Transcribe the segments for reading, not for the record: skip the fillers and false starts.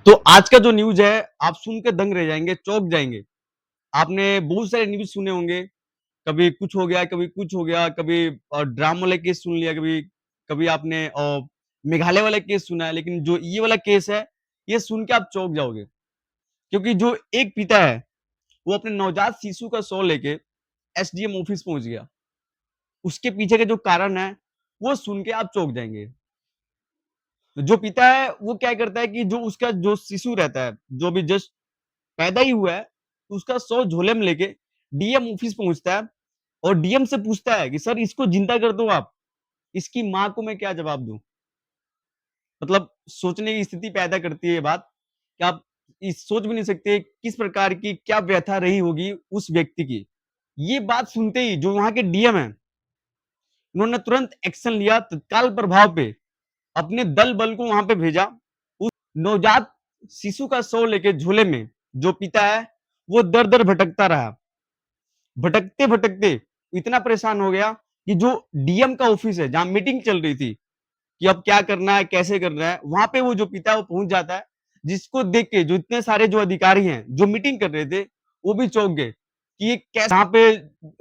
तो आज का जो न्यूज़ है, आप सुन के दंग रह जाएँगे, चौंक जाएँगे। आपने बहुत सारे न्यूज़ सुने होंगे, कभी कुछ हो गया, कभी कुछ हो गया, कभी ड्राम वाला केस सुन लिया, कभी कभी आपने मेघालय वाला केस सुना है, लेकिन जो ये वाला केस है, ये सुन के आप चौंक जाओगे। क्योंकि जो एक पिता है, वो अपने नवजात शिशु का शव लेके एसडीएम ऑफिस पहुँच गया। उसके पीछे के जो कारण है, वो सुन के आप चौंक जाएँगे। जो पिता है, वो क्या करता है कि जो उसका जो शिशु रहता है, जो अभी जस्ट पैदा ही हुआ है, तो उसका शव झोले में लेके डीएम ऑफिस पहुँचता है और डीएम से पूछता है कि सर इसको जिंदा कर दो आप, इसकी माँ को मैं क्या जवाब दूँ? मतलब सोचने की स्थिति पैदा करती है ये बात कि आप इस सोच भी नहीं सकते किस प्रकार की क्या व्यथा रही होगी उस व्यक्ति की। ये बात सुनते ही जो वहाँ के डीएम हैं, उन्होंने तुरंत एक्शन लिया तत्काल प्रभाव पे, अपने दल बल को वहाँ पे भेजा। उस नवजात शिशु का शव लेके झोले में जो पिता है, वो दर-दर भटकता रहा। भटकते-भटकते इतना परेशान हो गया कि जो डीएम का ऑफिस है, जहाँ मीटिंग चल रही थी कि अब क्या करना है, कैसे करना है, वहाँ पे वो जो पिता है वो पहुँच जाता है, जिसको देख के जो इतने सारे जो अधिकारी हैं, जो मीटिंग कर रहे थे, वो भी चौंक गए कि ये कैसे यहाँ पे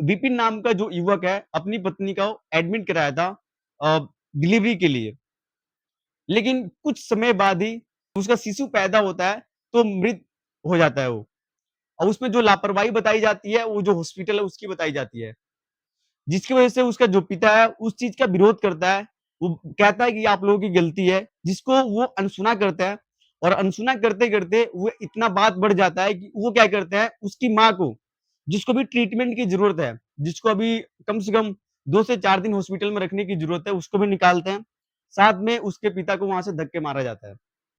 विपिन नाम का जो युवक है, अपनी पत्नी का एडमिट कराया था अ, डिलीवरी के लिए। लेकिन कुछ समय बाद ही उसका शिशु पैदा होता है, तो मृत हो जाता है वो। और उसमें जो लापरवाही बताई जाती है, वो जो हॉस्पिटल है उसकी बताई जाती है। जिसकी वजह से उसका जो पिता है, उस चीज़ का विरोध करता है। वो कहता है कि आप लोगों की गलती है, जिसको वो अनसुना करता है और अनसुना करते-करते वो इतना बात बढ़ जाता है कि वो क्या करते हैं, उसकी माँ को, जिसको भी ट्रीटमेंट की ज़रूरत है, जिसको अभी कम से कम 2 से 4 दिन हॉस्पिटल में रखने की ज़रूरत है, उसको भी निकालते हैं। साथ में उसके पिता को वहाँ से धक्के मारा जाता है।